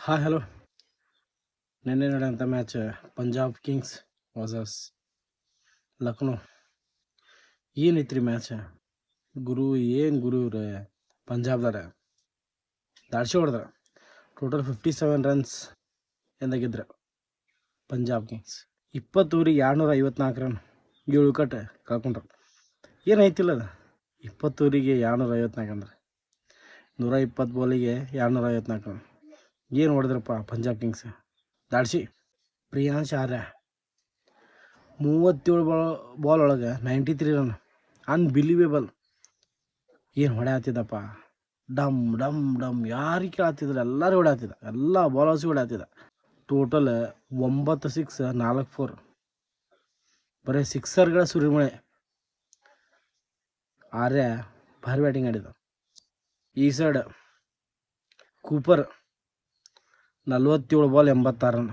Hi hello. ನಿನ್ನೆ ನಡೆಯುವಂಥ match Punjab kings versus Lucknow. ಏನೈತ್ರಿ ಮ್ಯಾಚ್? ಗುರು ಇವ್ರೆ ಪಂಜಾಬ್ದಾರ ದಾಡ್ಸಿ ಹೊಡೆದ್ರ. ಟೋಟಲ್ 57 ರನ್ಸ್ ಎಂದಾಗಿದ್ರು ಪಂಜಾಬ್ ಕಿಂಗ್ಸ್. 20 ಓವರಿಗೆ 254 ರನ್, 7 ವಿಕೆಟ್ ಕಳ್ಕೊಂಡ್ರು. ಏನೈತಿಲ್ಲ ಅದು 20 ಓವರಿಗೆ 254 ಅಂದ್ರೆ 120 ಬಾಲಿಗೆ 254 ರನ್. ಏನು ಹೊಡೆದ್ರಪ್ಪ ಪಂಜಾಬ್ ಕಿಂಗ್ಸ್ ದಾಡ್ಸಿ. ಪ್ರಿಯಾಂಶ್ ಆರ್ಯ 37 ಬಾಲ್ ಒಳಗೆ 93 ರನ್, ಅನ್ಬಿಲೀವೇಬಲ್. ಏನು ಹೊಡೆ ಡಮ್ ಡಮ್ ಡಮ್ ಯಾರಿಗೆ ಕೇಳತ್ತಿದ್ರು, ಎಲ್ಲರೂ ಹೊಡ್ಯಾತಿದ್ದ, ಎಲ್ಲ ಬಾಲರ್ಸಿಗೆ ಹೊಡ್ಯಾತಿದ್ದ. ಟೋಟಲ್ 9 ಸಿಕ್ಸ್ 4 4, ಬರೀ ಸಿಕ್ಸರ್ಗಳ ಸುರಿಮಳೆ. ಆರ್ಯ ಭಾರಿ ಬ್ಯಾಟಿಂಗ್ ಆಡಿದ. ಈ ಸೈಡ್ ಕೂಪರ್ 47 ಬಾಲ್ 86 ರನ್.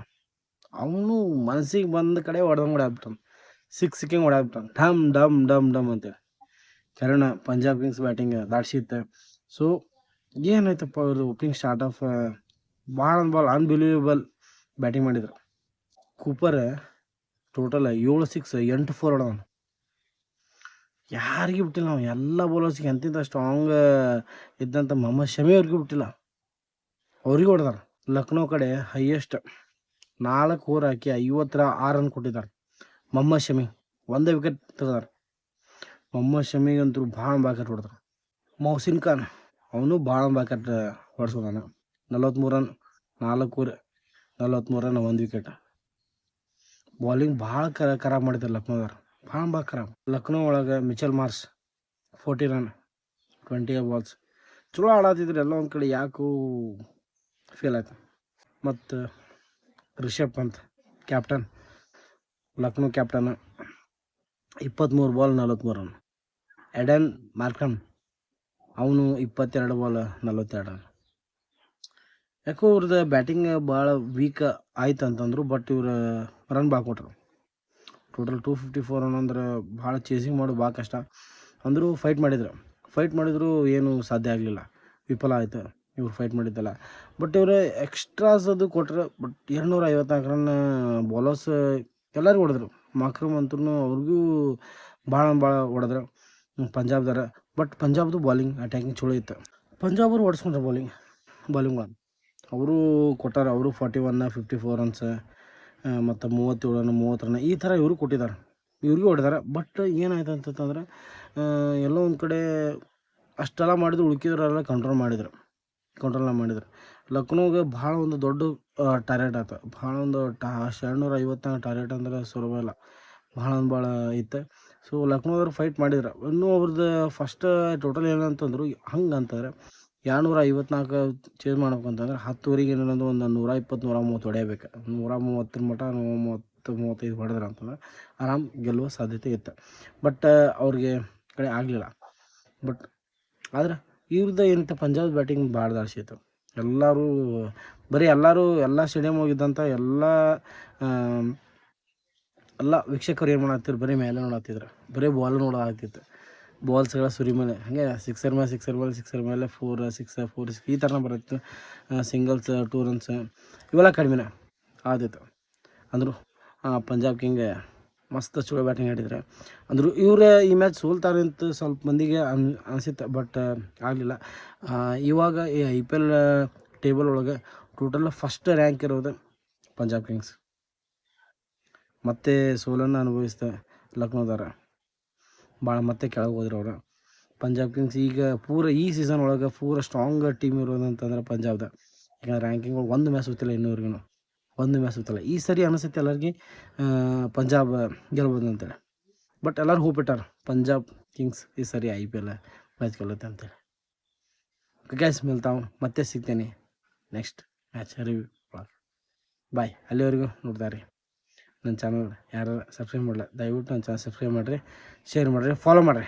ಅವನು ಮನಸ್ಸಿಗೆ ಬಂದ ಕಡೆ ಹೊಡೆದಂಗೆ ಹೊಡ್ಯಾಬಿಟ್ಟಾನ, ಸಿಕ್ಕಿಂಗ್ ಹೊಡ್ಯಾಬಿಟ್ಟಾನ, ಡಮ್ ಡಮ್ ಡಮ್ ಡಮ್ ಅಂತೇಳಿ. ಕಾರಣ ಪಂಜಾಬ್ ಕಿಂಗ್ಸ್ ಬ್ಯಾಟಿಂಗ್ ದಾಡ್ಸಿತ್ತೆ. ಸೊ ಏನಾಯ್ತಪ್ಪ, ಅವರು ಓಪನಿಂಗ್ ಸ್ಟಾರ್ಟ್ ಆಫ್ ಭಾಳ ಬಾಲ್ ಅನ್ಬಿಲೀವೇಬಲ್ ಬ್ಯಾಟಿಂಗ್ ಮಾಡಿದ್ರು. Cooper total 7 six 8 4 ಹೊಡೆದವನು. ಯಾರಿಗೂ ಬಿಟ್ಟಿಲ್ಲ ನಾವು, ಎಲ್ಲ ಬೌಲರ್ಸ್ಗೆ ಎಂತಿಂತ ಸ್ಟ್ರಾಂಗ್ ಇದ್ದಂಥ ಮೊಹಮ್ಮದ್ ಶಮಿ ಅವ್ರಿಗೂ ಬಿಟ್ಟಿಲ್ಲ, ಅವ್ರಿಗೂ ಹೊಡೆದಾರ. ಲಕ್ನೋ ಕಡೆ ಹೈಯೆಸ್ಟ್ 4 ಓವರ್ ಹಾಕಿ 56 ರನ್ ಕೊಟ್ಟಿದ್ದಾರೆ. ಮೊಹಮ್ಮದ್ ಶಮಿ ಒಂದೇ ವಿಕೆಟ್ ತೆಗೆದಾರೆ. ಮೊಹಮ್ಮದ್ ಶಮಿಗಂತೂ ಭಾಳ ಬ್ಯಾಕೆಟ್ ಹೊಡೆದ್ರು. ಮೊಹಸಿನ್ ಖಾನ್ ಅವನು ಭಾಳ ಬ್ಯಾಕೆಟ್ ಹೊಡ್ಸೋದಾನ. 43 run 4 over 43 run 1 wicket. Bowling ಭಾಳ ಖರಾಬ್ ಮಾಡಿದ್ದಾರೆ ಲಕ್ನೋದವ್ರು, ಭಾಳ ಖರಾಬ್. ಲಕ್ನೋ ಒಳಗೆ ಮಿಚೆಲ್ ಮಾರ್ಸ್ 40 ರನ್ 20 ಬಾಲ್ಸ್. ಚಲೋ ಆಡಾತಿದ್ರು ಎಲ್ಲ ಒಂದು ಕಡೆ, ಯಾಕೂ ಫೇಲ್ ಆಯ್ತು. ಮತ್ತು Rishabh Pant captain, Lucknow captain, 23 ball 43 run. Aiden Markram ಅವನು 22 ಬಾಲ್ 42 ರನ್. ಯಾಕೋ ಇವ್ರದ್ದು ಬ್ಯಾಟಿಂಗ್ ಭಾಳ ವೀಕ್ ಆಯ್ತು ಅಂತಂದರು, ಬಟ್ ಇವ್ರು ರನ್ ಭಾಳ ಕೊಟ್ಟರು. ಟೋಟಲ್ 254 ರನ್ ಅಂದ್ರೆ ಭಾಳ ಚೇಸಿಂಗ್ ಮಾಡೋದು ಭಾಳ ಕಷ್ಟ. ಅಂದರೂ ಫೈಟ್ ಮಾಡಿದ್ರು ಏನು ಸಾಧ್ಯ ಆಗಲಿಲ್ಲ, ವಿಫಲ ಆಯಿತು ಇವ್ರು ಫೈಟ್ ಮಾಡಿದ್ದಲ್ಲ. ಬಟ್ ಇವರು ಎಕ್ಸ್ಟ್ರಾಸ್ ಅದು ಕೊಟ್ಟರೆ. ಬಟ್ 254 ರನ್ ಬಾಲರ್ಸ್ ಎಲ್ಲರಿಗೂ ಹೊಡೆದ್ರು. ಮಾಕ್ರಮ್ ಅಂತೂ ಅವ್ರಿಗೂ ಭಾಳ ಹೊಡೆದ್ರು ಪಂಜಾಬ್ದಾರ. ಬಟ್ ಪಂಜಾಬ್ದು ಬಾಲಿಂಗ್ ಅಟ್ಯಾಕಿಂಗ್ ಚಲೋ ಇತ್ತು. ಪಂಜಾಬ್ ಅವರು ಹೊಡೆಸ್ಕೊಂಡ್ರು ಬಾಲಿಂಗ್ ಅವರು ಕೊಟ್ಟಾರೆ. ಅವರು 41 54 ರನ್ಸ್ ಮತ್ತು 37 ರನ್ 30 ರನ್ ಈ ಥರ ಇವರು ಕೊಟ್ಟಿದ್ದಾರೆ, ಇವ್ರಿಗೂ ಹೊಡೆದಾರೆ. ಬಟ್ ಏನಾಯ್ತು ಅಂತಂತಂದ್ರೆ, ಎಲ್ಲೋ ಒಂದು ಕಡೆ ಅಷ್ಟೆಲ್ಲ ಮಾಡಿದ್ರು, ಉಳ್ಕಿದ್ರೆಲ್ಲ ಕಂಟ್ರೋಲ್ ಮಾಡಿದ್ರು. ಲಕ್ನೋಗೆ ಭಾಳ ಒಂದು ದೊಡ್ಡ ಟಾರ್ಗೆಟ್ ಆಯ್ತು. ಭಾಳ ಒಂದು 750 ಟಾರ್ಗೆಟ್ ಅಂದ್ರೆ ಸುಲಭ ಇಲ್ಲ, ಭಾಳ ಇತ್ತು. ಸೊ ಲಕ್ನೋದವ್ರು ಫೈಟ್ ಮಾಡಿದ್ರು. ಇನ್ನೂ ಅವ್ರದ್ದು ಫಸ್ಟ್ ಟೋಟಲ್ ಏನಂತಂದ್ರು, ಹಂಗೆ ಅಂತಂದ್ರೆ 254 ಚೇಂಜ್ ಮಾಡ್ಬೇಕು ಅಂತಂದ್ರೆ 10 ಓವರಿಗೆ ಏನೊಂದು 120 130 ಹೊಡೆಯಬೇಕು. 130 ಮಟ್ಟ 35 ಹೊಡೆದ್ರೆ ಅಂತಂದ್ರೆ ಆರಾಮ್ ಗೆಲ್ಲುವ ಸಾಧ್ಯತೆ ಇತ್ತು. ಬಟ್ ಅವ್ರಿಗೆ ಕಡೆ ಆಗಲಿಲ್ಲ. ಬಟ್ ಆದ್ರೆ ಇವ್ರದ್ದು ಏನಂತ ಪಂಜಾಬ್ ಬ್ಯಾಟಿಂಗ್ ಭಾಳ ದಾಡ್ಸಿತ್ತು. ಎಲ್ಲ ಸ್ಟೇಡಿಯಮ್ ಹೋಗಿದ್ದಂಥ ಎಲ್ಲ ವೀಕ್ಷಕರು ಏನು ಮಾಡತ್ತಿದ್ರು, ಬರೀ ಮೇಲೆ ನೋಡತ್ತಿದ್ರು, ಬರೀ ಬಾಲ್ ನೋಡೋದಾಗ್ತಿತ್ತು. ಬಾಲ್ಸ್ಗಳ ಸುರಿ ಮೇಲೆ ಹಾಗೆ ಸಿಕ್ಸರ್ ಮೇಲೆ 4 6 4 6 ಈ ಥರನೇ ಬರುತ್ತೆ. ಸಿಂಗಲ್ಸ್ 2 ರನ್ಸ್ ಇವೆಲ್ಲ ಕಡಿಮೆನೇ ಆದಿತ್ತು. ಅಂದರು ಪಂಜಾಬ್ ಕಿಂಗ್ ಮಸ್ತ್ ಚಲೋ ಬ್ಯಾಟಿಂಗ್ ಆಡಿದ್ರೆ. ಅಂದರು ಇವ್ರು ಈ ಮ್ಯಾಚ್ ಸೋಲ್ತಾರೆ ಅಂತ ಸ್ವಲ್ಪ ಮಂದಿಗೆ ಅನಿಸಿತ್ತು, ಬಟ್ ಆಗಲಿಲ್ಲ. ಇವಾಗ ಈ IPL ಟೇಬಲ್ ಒಳಗೆ ಟೋಟಲ್ ಫಸ್ಟ್ ರ್ಯಾಂಕ್ ಇರೋದು ಪಂಜಾಬ್ ಕಿಂಗ್ಸ್. ಮತ್ತೆ ಸೋಲನ್ನು ಅನುಭವಿಸ್ತೆ ಲಕ್ನೋದಾರ, ಭಾಳ ಮತ್ತೆ ಕೆಳಗೆ ಹೋದ್ರು ಅವರು. ಪಂಜಾಬ್ ಕಿಂಗ್ಸ್ ಈಗ ಈ ಸೀಸನ್ ಒಳಗೆ ಸ್ಟ್ರಾಂಗ್ ಟೀಮ್ ಇರೋದಂತಂದ್ರೆ ಪಂಜಾಬ್ದ. ಈಗ ರ್ಯಾಂಕಿಂಗ್ ಒಳಗೆ ಒಂದು ಮ್ಯಾಚ್ ಗೊತ್ತಿಲ್ಲ ಇನ್ನೂವರೆಗೂ, ಒಂದು ಮ್ಯಾಚ್ ಗೊತ್ತಿಲ್ಲ. ಈ ಸರಿ ಅನಿಸುತ್ತೆ ಎಲ್ಲರಿಗೆ ಪಂಜಾಬ್ ಗೆಲ್ಬೋದು ಅಂತೇಳಿ. ಬಟ್ ಎಲ್ಲರೂ ಹೋಪ್ ಇಟ್ಟಾರ ಪಂಜಾಬ್ ಕಿಂಗ್ಸ್ ಈ ಸರಿ IPL ಮ್ಯಾಚ್ ಗೆಲ್ಲುತ್ತೆ ಅಂತೇಳಿ. ಗೈಸ್ ಮತ್ತೆ ಸಿಗ್ತೇನೆ ನೆಕ್ಸ್ಟ್ ಮ್ಯಾಚ್ ರಿವ್ಯೂ. ಬಾಯ್. ಅಲ್ಲಿವರೆಗೂ ನೋಡ್ತಾರೆ ನನ್ನ ಚಾನಲ್ ಯಾರು ಸಬ್ಸ್ಕ್ರೈಬ್ ಮಾಡಲ್ಲ, ದಯವಿಟ್ಟು ನನ್ನ ಚಾನಲ್ ಸಬ್ಸ್ಕ್ರೈಬ್ ಮಾಡಿರಿ, ಶೇರ್ ಮಾಡಿರಿ, ಫಾಲೋ ಮಾಡಿರಿ.